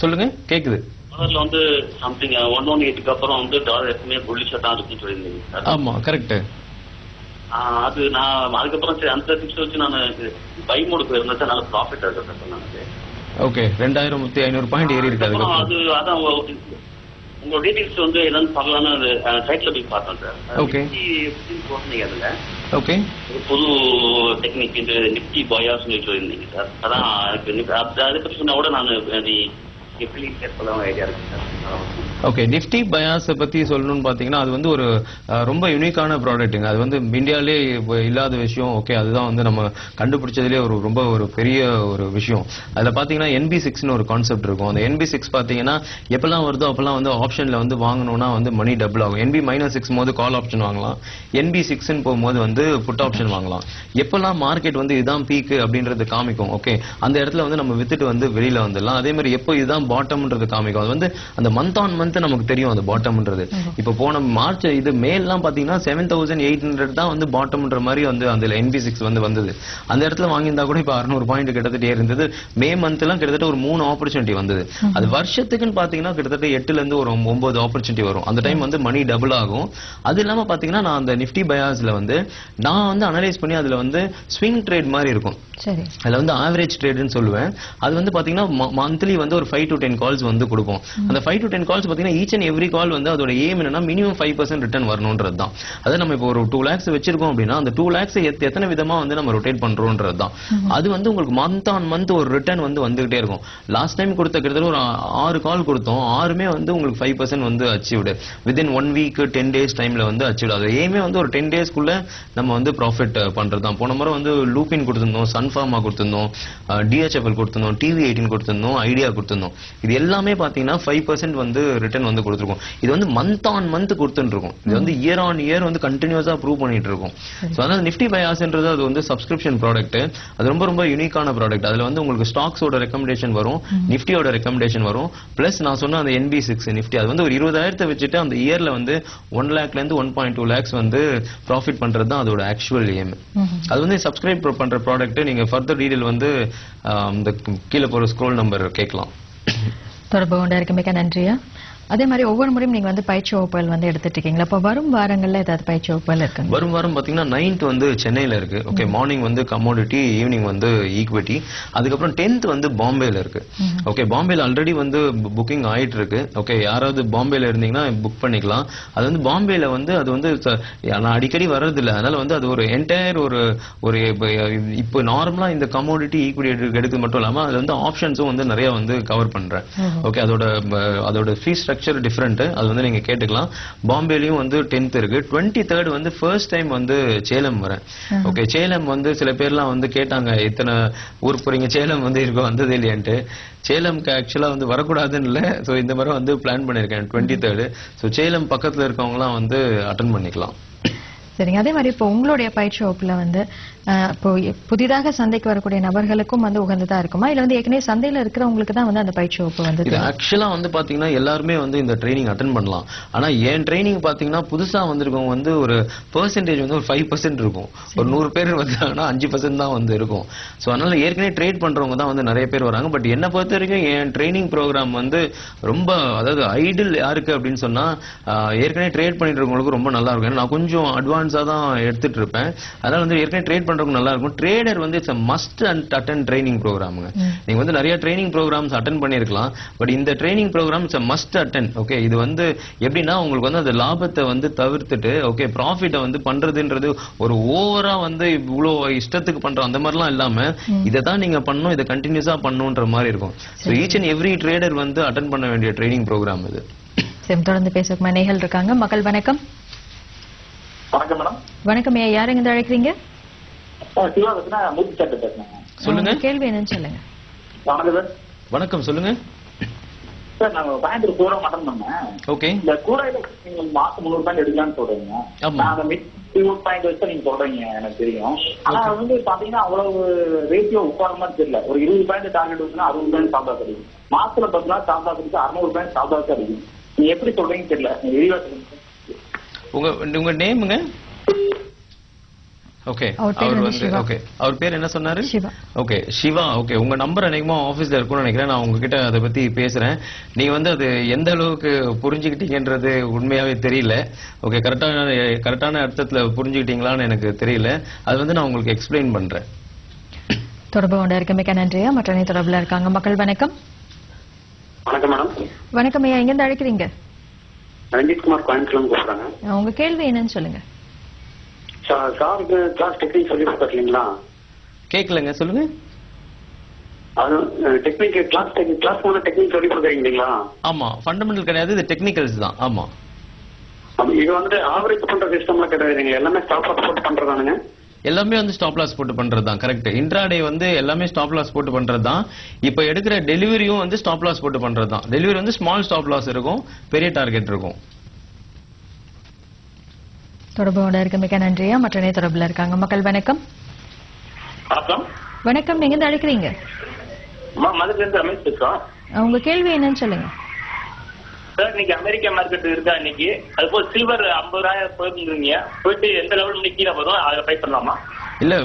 சொல்லுங்க, கேக்குது. முதல்ல வந்து சம்திங் 118க்கு அப்புறம் வந்து டாலர் எப்பவுமே புல்லிஷா தான் இருக்குன்னு சொல்லியிருந்தீங்க. ஆமா, கரெக்ட். அது நான் அதுக்கப்புறம் சரி அந்த டிப்ஸ் வச்சு நான் பை மோடு போயிருந்தா நல்ல ப்ராஃபிட் ஆகுது சொன்னாங்க. ஓகே, 2,500 பாயிண்ட் ஏறி இருக்காது. அது அதான் உங்க டீடைல்ஸ் வந்து என்னன்னு பார்க்கலாம்னு சைட்ல போய் பார்த்தோம் சார். ஓகே, போட்டீங்க அதுல. ஓகே, புது டெக்னிக் இந்த நிப்டி பயாஸ் சொல்லியிருந்தீங்க சார். அதான் அதை பற்றி சொன்னா கூட நான் எப்படி கேட்கலாம் ஐடியா இருக்கு சார். ஓகே, நிஃப்டி பயாஸ் பத்தி சொல்லணும்னு பாத்தீங்கன்னா அது வந்து ஒரு ரொம்ப யூனிக்கான ப்ராடக்ட்டுங்க. அது வந்து இந்தியாவிலே இல்லாத விஷயம். ஓகே, அதுதான் வந்து நம்ம கண்டுபிடிச்சதுலேயே ரொம்ப ஒரு பெரிய ஒரு விஷயம். அதுல பாத்தீங்கன்னா NB6ன்னு ஒரு கான்செப்ட் இருக்கும். அந்த NB6 பாத்தீங்கன்னா எப்பெல்லாம் வருதோ அப்பெல்லாம் வந்து ஆப்ஷன்ல வந்து வாங்கணும்னா வந்து மணி டபுள் ஆகும். NB-6 போது கால் ஆப்ஷன் வாங்கலாம். NB6ன்னு போகும்போது வந்து புட் ஆப்ஷன் வாங்கலாம். எப்பெல்லாம் மார்க்கெட் வந்து இதுதான் பீக் அப்படின்றது காமிக்கும். ஓகே, அந்த இடத்துல வந்து நம்ம வித்துட்டு வந்து வெளியில வந்துடலாம். அதே மாதிரி எப்போ இதுதான் பாட்டம்ன்றது காமிக்கும். அது வந்து அந்த மந்த் ஆன் மந்த் நமக்கு தெரியும் அந்த பாட்டம்ன்றது. இப்போ போன மார்ச் இது மேல்லாம் பாத்தீங்கன்னா 7,800 தான் வந்து பாட்டம்ன்ற மாதிரி வந்து அந்த NB6 வந்து வந்தது. அந்த இடத்துல வாங்கியிருந்தா கூட இப்போ 600 பாயிண்ட் கிட்டத்தட்ட இருந்தது. மே மந்த் எல்லாம் கிட்டத்தட்ட ஒரு 3 ஆப்பர்ச்சுனிட்டி வந்தது. அது வருஷத்துக்குன்னு பாத்தீங்கன்னா கிட்டத்தட்ட 8ல இருந்து ஒரு 9 ஆப்பர்ச்சுனிட்டி வரும். அந்த டைம் வந்து மணி டபுள் ஆகும். அது இல்லாம பாத்தீங்கன்னா நான் அந்த நிஃப்டி பயாஸ்ல வந்து நான் வந்து அனலைஸ் பண்ணி அதுல வந்து ஸ்விங் ட்ரேட் மாதிரி இருக்கும். சரி, அதுல வந்து ஆவரேஜ் ட்ரேட்னு சொல்லுவேன். அது வந்து பாத்தீங்கன்னா மந்த்லி வந்து ஒரு 5 to 10 கால்ஸ் வந்து கொடுப்போம். அந்த 5 to 10 கால்ஸ் பாத்தீங்கன்னா ஈச் அண்ட் எவ்ரி கால் வந்து அதோட ஏம் என்னன்னா மினிமம் 5% ரிட்டர்ன் வரணும்ன்றது தான். அதாவது நம்ம இப்போ ஒரு 2 lakhs வச்சிருக்கோம் அப்படின்னா அந்த 2 lakhs எத்தனை விதமா வந்து நம்ம ரொட்டேட் பண்றோம்ன்றது தான். அது வந்து உங்களுக்கு மந்த் ஆன் மந்த் ஒரு ரிட்டர்ன் வந்து வந்துகிட்டே இருக்கும். லாஸ்ட் டைம் கொடுத்த கிட்டத்தட்ட ஒரு 6 கால் கொடுத்தோம். 6மே வந்து உங்களுக்கு 5% வந்து அச்சீவ்டு வித்தின் 1 week 10 days டைம்ல வந்து அச்சீவ்டு. அது ஏமே வந்து ஒரு 10 daysக்குள்ள நம்ம வந்து ப்ராஃபிட் பண்றது தான். போன முறை வந்து Lupin கொடுத்திருந்தோம், Sun Pharma கொடுத்திருந்தோம், DHFL கொடுத்திருந்தோம், TV18 கொடுத்திருந்தோம், idea கொடுத்திருந்தோம். இது எல்லாமே பாத்தீங்கன்னா 5% வந்து ரிட்டர்ன் வந்து கொடுத்துருக்கோம். இது வந்து மந்த் ஆன் மந்த் கொடுத்துட்டு இருக்கும். இது வந்து இயர் ஆன் இயர் வந்து கண்டினியூஸா ப்ரூவ் பண்ணிட்டு இருக்கும். ஸோ அதனால நிஃப்டி பயாஸ்ன்றது அது வந்து சப்ஸ்கிரிப்ஷன் ப்ராடக்ட். அது ரொம்ப ரொம்ப யூனிக்கான ப்ராடக்ட். அதுல வந்து உங்களுக்கு ஸ்டாக்ஸோட ரெக்கமெண்டேஷன் வரும், நிஃப்டியோட ரெக்கமெண்டேஷன் வரும். பிளஸ் நான் சொன்ன அந்த NB6 நிஃப்டி அது வந்து ஒரு 20,000 வச்சுட்டு அந்த இயர்ல வந்து 1 lakhல இருந்து 1.2 lakhs வந்து ப்ராஃபிட் பண்றது தான் அதோட ஆக்சுவல் ஏம். அது வந்து சப்ஸ்கிரைப் பண்ற ப்ராடக்ட். நீங்க ஃபர்தர் டீடைல் வந்து இந்த கீழே போற ஸ்க்ரோல் நம்பர் கேட்கலாம். தொடர்பு கொண்டு இருக்கு. மிக நன்றியா. அதே மாதிரி ஒவ்வொரு முறையும் நீங்க வந்து பயிற்சி வகுப்புகள் வந்து எடுத்துட்டு இருக்கீங்களா? அப்ப வரும் வாரங்கள்ல ஏதாவது பயிற்சி வகுப்புகள் இருக்கு? வரும் வாரம் பாத்தீங்கன்னா 9th வந்து சென்னையில இருக்கு. ஓகே, மார்னிங் வந்து கமோடிட்டி, ஈவினிங் வந்து ஈக்விட்டி. அதுக்கப்புறம் 10th வந்து பாம்பேல இருக்கு. ஓகே, பாம்பேல ஆல்ரெடி வந்து புக்கிங் ஆயிட்டு இருக்கு. ஓகே, யாராவது பாம்பேல இருந்தீங்கன்னா புக் பண்ணிக்கலாம். அது வந்து பாம்பேல வந்து அது வந்து நான் அடிக்கடி வர்றது இல்லை. அதனால வந்து அது ஒரு என்டையர் ஒரு இப்போ நார்மலா இந்த கமோடிட்டி ஈக்விட்டி எடுக்கிறது மட்டும் இல்லாம அதுல வந்து ஆப்ஷன்ஸும் வந்து நிறைய வந்து கவர் பண்றேன். ஓகே, அதோட ஃபீஸ் ஸ்ட்ரக்சர் டிஃபரெண்ட். அது வந்து நீங்க கேட்டுக்கலாம். பாம்பேலயும் வந்து 10th இருக்கு. 23rd வந்து ஃபர்ஸ்ட் டைம் வந்து சேலம் வரேன். ஓகே, சேலம் வந்து சில பேர்லாம் வந்து கேட்டாங்க இத்தனை ஊர் போறீங்க, சேலம் வந்து இருக்க வந்தது இல்லையான்ட்டு. சேலம்க்கு ஆக்சுவலா வந்து வரக்கூடாதுன்னு இல்லை. ஸோ இந்த மாதிரி வந்து பிளான் பண்ணியிருக்கேன் 23rd. ஸோ சேலம் பக்கத்துல இருக்கவங்கலாம் வந்து அட்டன் பண்ணிக்கலாம். சரிங்க. அதே மாதிரி இப்போ உங்களுடைய பயிற்சி வகுப்புல வந்து இப்போ புதிதாக சந்தைக்கு வரக்கூடிய நபர்களுக்கும் வந்து உகந்ததா இருக்குமா, இல்ல வந்து ஏற்கனவே சந்தையில இருக்கிறவங்களுக்கு தான் வந்து அந்த பயிற்சி வகுப்பு வந்து இது ஆக்சுவலா வந்து பாத்தீங்கன்னா எல்லாருமே வந்து இந்த ட்ரைனிங் அட்டென்ட் பண்ணலாம். ஆனா என் ட்ரைனிங் பாத்தீங்கன்னா புதுசா வந்திருக்கவங்க வந்து ஒரு பெர்சன்டேஜ் வந்து ஒரு 5% இருக்கும். ஒரு 100 பேர் வந்தாங்கன்னா 5% தான் வந்து இருக்கும். சோ அதனால ஏற்கனவே ட்ரேட் பண்றவங்க தான் வந்து நிறைய பேர் வராங்க. பட் என்ன பொறுத்த வரைக்கும் என் ட்ரைனிங் ப்ரோக்ராம் வந்து ரொம்ப, அதாவது ஐடில் யாருக்கு அப்படின்னு சொன்னா ஏற்கனவே ட்ரேட் பண்ணிட்டு இருக்கவங்களுக்கு ரொம்ப நல்லா இருக்கும். நான் கொஞ்சம் அட்வான்ஸா தான் எடுத்துட்டு இருப்பேன். அதனால வந்து ஏற்கனவே ட்ரேட் பண்றவங்க நல்லா இருக்கும். ட்ரேடர் வந்து it's must and attend training ப்ரோக்ராமுங்க. நீங்க வந்து நிறைய ட்ரைனிங் ப்ரோக்ராம்ஸ் அட்டென்ட் பண்ணிருக்கலாம். பட் இந்த training program it's must attend. Okay, இது வந்து எப்படின்னா உங்களுக்கு வந்து அந்த லாபத்தை வந்து தவிர்த்துட்டு ஓகே ப்ராஃபிட்டை வந்து பண்றதுன்றது ஒரு ஓவரா வந்து இவ்வளோ இஷ்டத்துக்கு பண்றோம் அந்த மாதிரிலாம் இல்லாம இதை தான் நீங்க பண்ணணும், இதை கண்டினியூஸா பண்ணணும்ன்ற மாதிரி இருக்கும். So each and every trader வந்து அட்டென்ட் பண்ண வேண்டிய ட்ரைனிங் ப்ரோக்ராம் இது. தொடர்ந்து பேசுறதுக்கு மனைகள் இருக்காங்க. மக்கள் வணக்கம். வணக்கம் மேடம். வணக்கம் ஐயா, யார் எங்க அழைக்கிறீங்க? சொல்லுங்க, கேள்வி என்னன்னு சொல்லுங்க. வணக்கம் சார். வணக்கம், சொல்லுங்க சார். நாங்க பயங்கர கூட மட்டன் பண்ணேன். ஓகே, இந்த கூடையில நீங்க மாசம் 300 பாயிண்ட் எடுக்கலாம்னு சொல்றீங்க. நான் அந்த பாயிண்ட் வச்சு நீங்க சொல்றீங்க எனக்கு தெரியும். ஆனா வந்து பாத்தீங்கன்னா அவ்வளவு ரேஷியோ உட்கார மாதிரி தெரியல. ஒரு 20 பாயிண்ட் டார்கெட் வச்சுன்னா 60 பாயிண்ட் சாப்பிட்டா கிடைக்கும். மாசத்துல 10 நாள் சாப்பிட்டா கிடைக்கும், 600 பாயிண்ட் சாப்பிட்டா கிடைக்கும். நீங்க எப்படி சொல்றீங்கன்னு தெரியல. நீங்க விரிவா சொல்லுங்க. உங்க நேமுங்க? ஓகே, அவர் வந்து ஓகே, அவர் பேர் என்ன சொன்னாரு? ஓகே, சிவா. ஓகே, உங்க நம்பர் அன்னைக்குமா ஆபீஸ்ல இருக்கும்னு நினைக்கிறேன். நான் உங்ககிட்ட அதை பத்தி பேசுறேன். நீங்க வந்து அது எந்த அளவுக்கு புரிஞ்சுக்கிட்டீங்கன்றது உண்மையாவே தெரியல. ஓகே, கரெக்டான அர்த்தத்துல புரிஞ்சுக்கிட்டீங்களான்னு எனக்கு தெரியல. அது வந்து நான் உங்களுக்கு எக்ஸ்பிளைன் பண்றேன். தொடர்பு கொண்ட இருக்க மிக்க நன்றியா. மற்ற தொடர்புல இருக்காங்க. மக்கள் வணக்கம். வணக்கம் மேடம். வணக்கம் ஐயா, எங்க இருந்து அழைக்கிறீங்க? ரஞ்சித் குமார், கோயம்புத்தூர்ல கூப்பிடுறாங்க. உங்க கேள்வி என்னன்னு சொல்லுங்க. சாருக்கு கிளாஸ் டெக்னிக் சொல்லி கொடுத்தீங்களா? கேட்கலங்க, சொல்லுங்க. அது டெக்னிக் கிளாஸ் போன டெக்னிக் சொல்லி கொடுக்குறீங்களா? ஆமா, ஃபண்டமெண்டல் கிடையாது, இது டெக்னிக்கல்ஸ் தான். ஆமா, இது வந்து ஆவரேஜ் பண்ற சிஸ்டம்ல கிடையாதுங்க, எல்லாமே ஸ்டாப் லாஸ் போட்டு பண்றதானுங்க? எல்லாமே வந்து ஸ்டாப் லாஸ் போட்டு பண்றது தான். கரெக்ட். இன்ட்ராடே வந்து எல்லாமே ஸ்டாப் லாஸ் போட்டு பண்றது தான். இப்ப எடுக்கிற டெலிவரியும் வந்து ஸ்டாப் லாஸ் போட்டு பண்றது தான். டெலிவரி வந்து ஸ்மால் ஸ்டாப் லாஸ் இருக்கும், பெரிய டார்கெட் இருக்கும். தொடர்போட இருக்க மிக நன்றியா. மற்ற தொடர்புல இருக்காங்க. மக்கள் வணக்கம். வணக்கம். வணக்கம், நீங்க இருந்து அழைக்கிறீங்க? மதுரையில இருந்து ரமேஷ் பேசுறோம். உங்க கேள்வி என்னன்னு சொல்லுங்க. சார், இன்னைக்கு அமெரிக்கா மார்க்கெட் இருக்கா இன்னைக்கு? அது போல சில்வர் 50,000 போயிருந்தீங்க, போயிட்டு எந்த லெவல் கீழே வரும் அதை ட்ரை பண்ணலாமா? இல்ல,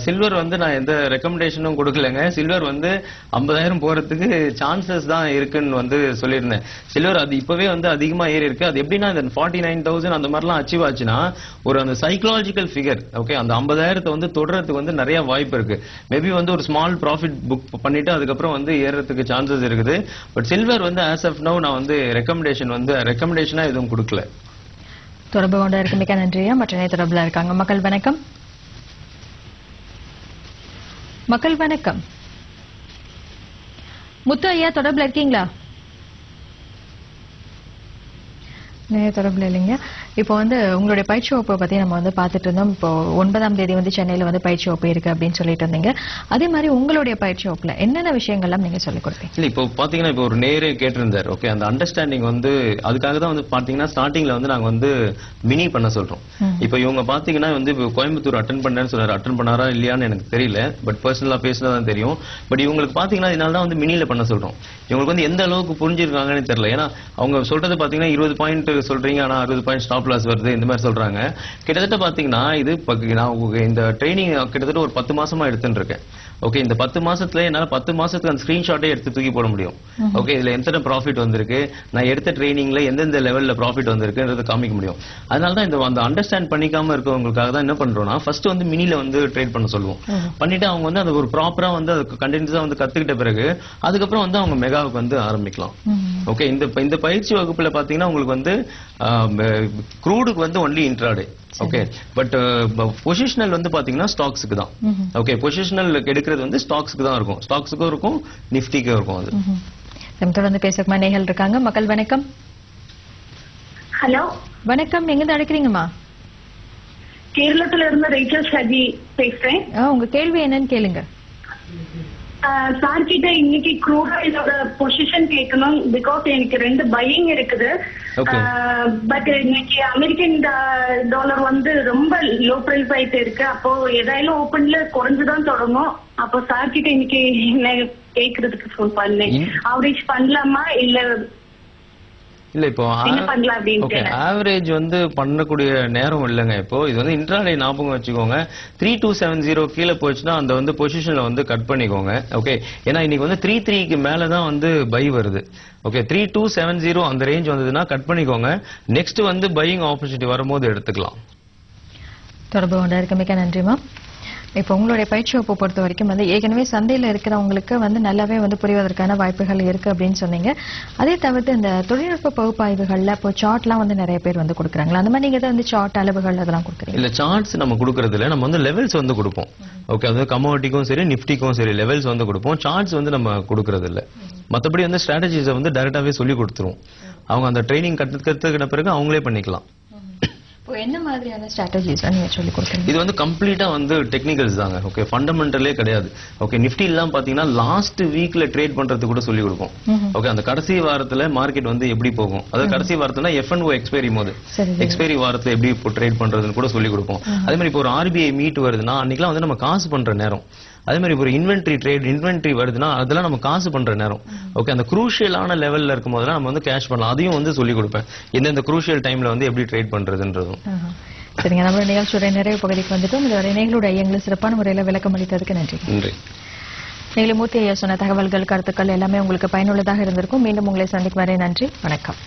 சில்வர் வந்து நான் எந்த ரெக்கமெண்டேஷனும் கொடுக்கலங்க. சில்வர் வந்து 50,000 போறதுக்கு சான்சஸ் தான் இருக்குன்னு வந்து சொல்லியிருந்தேன். சில்வர் அது இப்பவே வந்து அதிகமா ஏறி இருக்கு. அது எப்படின்னா இந்த 49,000 அந்த மாதிரிலாம் அச்சீவ் ஆச்சுன்னா ஒரு அந்த சைக்கலாஜிக்கல் ஃபிகர், ஓகே, அந்த 50,000 வந்து தொடர்றதுக்கு வந்து நிறைய வாய்ப்பு இருக்கு. மேபி வந்து ஒரு ஸ்மால் ப்ராஃபிட் புக் பண்ணிட்டு அதுக்கப்புறம் வந்து ஏறதுக்கு சான்சஸ் இருக்குது. பட் சில்வர் வந்து ஆஸ் ஆஃப் நவ் நான் வந்து ரெக்கமெண்டேஷனா எதுவும் கொடுக்கல. தொடர்பு கொண்ட இருக்கு மிக நன்றியா. மற்ற தொடர்புல இருக்காங்க. மக்கள் வணக்கம். மக்கள் வணக்கம். முத்து ஐயா, தொடர்புல இருக்கீங்களா? தொடர்புல இல்லைங்க. இப்போ வந்து உங்களுடைய பயிற்சி வகுப்பை பத்தி நம்ம வந்து பார்த்துட்டு இருந்தோம். இப்போ 9ஆம் தேதி வந்து சென்னையில வந்து பயிற்சி வகுப்பு இருக்கு அப்படின்னு சொல்லிட்டு இருந்தீங்க. அதே மாதிரி உங்களுடைய பயிற்சி வகுப்புல என்னென்ன விஷயங்கள்லாம் நீங்க சொல்லிக் கொடுப்பீங்க? இல்ல, இப்போ பாத்தீங்கன்னா இப்போ ஒரு நேரே கேட்டிருந்தார். ஓகே, அந்த அண்டர்ஸ்டாண்டிங் வந்து அதுக்காக தான் வந்து பாத்தீங்கன்னா ஸ்டார்டிங்ல வந்து நாங்க வந்து மினி பண்ண சொல்றோம். இப்போ இவங்க பாத்தீங்கன்னா வந்து கோயம்புத்தூர் அட்டன் பண்ணேன்னு சொன்னாரு. அட்டன் பண்ணாரா இல்லையான்னு எனக்கு தெரியல. பட் பர்சனலா பேசினதான் தெரியும். பட் இவங்களுக்கு பாத்தீங்கன்னா இதனால தான் வந்து மினில பண்ண சொல்றோம். இவங்களுக்கு வந்து எந்த அளவுக்கு புரிஞ்சிருக்காங்கன்னு தெரியல. ஏன்னா அவங்க சொல்றது பாத்தீங்கன்னா 20 பாயிண்ட் சொல்றீங்க, ஆனா 60 பாயிண்ட் ஸ்டாப் லாஸ் வருது, இந்த மாதிரி சொல்றாங்க. கிட்டத்தட்ட பாத்தீங்கன்னா இது நான் இந்த ட்ரைனிங் கிட்டத்தட்ட ஒரு 10 மாசமா எடுத்துட்டு இருக்கேன். ஓகே, இந்த 10 மாசத்துல என்னால 10 மாசத்துக்கு அந்த ஸ்கிரீன்ஷாட்டே எடுத்து தூக்கி போட முடியும். ஓகே, இதுல எத்தனை ப்ராஃபிட் வந்திருக்கு, நான் எடுத்த ட்ரைனிங்ல எந்தெந்த லெவல்ல ப்ராஃபிட் வந்திருக்குன்றது காமிக்க முடியும். அதனால தான் இந்த அந்த அண்டர்ஸ்டாண்ட் பண்ணிக்காம இருக்கவங்களுக்காக தான் என்ன பண்றோம்னா ஃபர்ஸ்ட் வந்து மினில வந்து ட்ரேட் பண்ண சொல்லுவோம். பண்ணிட்டு அவங்க வந்து அது ஒரு ப்ராப்பரா வந்து அதுக்கு கண்டினியூஸா வந்து கத்துக்கிட்ட பிறகு அதுக்கப்புறம் வந்து அவங்க மெகாவுக்கு வந்து ஆரம்பிக்கலாம். ஓகே, இந்த பயிற்சி வகுப்புல பாத்தீங்கன்னா உங்களுக்கு வந்து க்ரூடுக்கு வந்து only intraday. Okay, but positional வந்து பாத்தீங்கன்னா ஸ்டாக்ஸ்க்கு தான். ஓகே, பொசிஷனல் எடுக்கிறது வந்து ஸ்டாக்ஸ்க்கு தான் இருக்கும். ஸ்டாக்ஸ்க்கும் இருக்கும், நிஃப்டிக்கும் இருக்கும். அது தொடர்ந்து பேச மனைகள் இருக்காங்க. மக்கள் வணக்கம். ஹலோ, வணக்கம், எங்க அழைக்கிறீங்கம்மா? கேரளத்துல இருந்து ரேச்சல் ஷாஜி பேசுறேன். உங்க கேள்வி என்னன்னு கேளுங்க. சார் கிட்ட இன்னைக்கு க்ரூட் ஆயிலோட பொசிஷன் கேட்கணும். பிகாஸ் எனக்கு 2 பையிங் இருக்குது. பட் இன்னைக்கு அமெரிக்கன் டாலர் வந்து ரொம்ப லோ பிரைஸ் ஆயிட்டு இருக்கு. அப்போ ஏதாயாலும் ஓப்பன்ல குறைஞ்சுதான் தொடங்கும். அப்போ சார் கிட்ட இன்னைக்கு என்ன கேக்குறதுக்கு ஃபோன் பண்ணேன். ஆவரேஜ் பண்ணலாமா இல்ல இப்போ ஆவரேஜ் வந்து பண்ணக்கூடிய நேரம் இல்லைங்க. இப்போ இது வந்து இன்ட்ராடே ஞாபகம் வச்சுக்கோங்க. 3270 கீழே போச்சுன்னா அந்த வந்து பொசிஷன்ல வந்து கட் பண்ணிக்கோங்க. ஓகே, ஏன்னா இன்னைக்கு வந்து 33க்கு மேலதான் வந்து பை வருது. ஓகே, 3270 அந்த ரேஞ்ச் வந்ததுன்னா கட் பண்ணிக்கோங்க. நெக்ஸ்ட் வந்து பையிங் ஆப்பர்ச்சுனிட்டி வரும்போது எடுத்துக்கலாம். தொடர்பு கொண்டதற்கு மிக்க நன்றிமா. இப்போ உங்களுடைய பயிற்சி வகுப்பு பொறுத்த வரைக்கும் வந்து ஏற்கனவே சந்தையில இருக்கிறவங்களுக்கு வந்து நல்லாவே வந்து புரிவதற்கான வாய்ப்புகள் இருக்கு அப்படின்னு சொன்னீங்க. அதே தவிர்த்து இந்த தொழில்நுட்ப பகுப்பாய்வுகள்ல இப்போ சார்ட்லாம் வந்து நிறைய பேர் வந்து கொடுக்குறாங்களா? அந்த மாதிரி நீங்க தான் வந்து சார்ட் அளவுகள் அதெல்லாம் கொடுக்குறீங்க? இல்ல, சார்ட்ஸ் நம்ம கொடுக்கறது இல்ல. நம்ம வந்து லெவல்ஸ் வந்து கொடுப்போம். ஓகே, அது கமோடிட்டிக்கும் சரி நிப்டிக்கும் சரி லெவல்ஸ் வந்து கொடுப்போம். சார்ட்ஸ் வந்து நம்ம கொடுக்கறது இல்ல. மற்றபடி வந்து ஸ்ட்ராட்டஜிஸை வந்து டைரக்டாவே சொல்லி கொடுத்துருவோம். அவங்க அந்த ட்ரைனிங் கத்துக்கிட்ட பிறகு அவங்களே பண்ணிக்கலாம். என்ன மாதிரியான ஸ்ட்ராட்டஜிஸ் நீங்க சொல்லி கொடுக்குறீங்க? இது வந்து கம்ப்ளீட்டா வந்து டெக்னிக்கல்ஸ் தாங்க. ஓகே, ஃபண்டமெண்டலே கிடையாது. ஓகே, நிஃப்டி எல்லாம் பாத்தீங்கன்னா லாஸ்ட் வீக்ல ட்ரேட் பண்றது கூட சொல்லி கொடுப்போம். ஓகே, அந்த கடைசி வாரத்துல மார்க்கெட் வந்து எப்படி போகும், அதாவது கடைசி வாரத்துல F&O எக்ஸ்பைரி போது எக்ஸ்பைரி வாரத்துல எப்படி இப்போ ட்ரேட் பண்றதுன்னு கூட சொல்லி கொடுப்போம். அதே மாதிரி இப்போ ஒரு RBI மீட் வருதுன்னா அன்னைக்கெல்லாம் வந்து நம்ம காசு பண்ற நேரம். அதே மாதிரி ஒரு இன்வென்ட்ரி வருதுன்னா அதெல்லாம் நம்ம காசு பண்ற நேரம். ஓகே, அந்த குரூஷியலான லெவல்ல இருக்கும் போதெல்லாம் நம்ம வந்து கேஷ் பண்ணலாம். அதையும் வந்து சொல்லி கொடுப்பேன், எந்தெந்த குரூஷியல் டைம்ல வந்து எப்படி ட்ரேட் பண்றதுன்றதும். சரிங்க, நம்ம நிகழ்ச்சியோட நிறைய பகுதிக்கு வந்துட்டோம். இதுவரை நேயர்களுடைய ஐயங்களை சிறப்பான முறையில் விளக்கம் அளித்ததுக்கு நன்றி. நன்றி. நீலமூர்த்தி ஐயா சொன்ன தகவல்கள் கருத்துக்கள் எல்லாமே உங்களுக்கு பயனுள்ளதாக இருந்திருக்கும். மீண்டும் உங்களை சந்திக்கும் வரை நன்றி, வணக்கம்.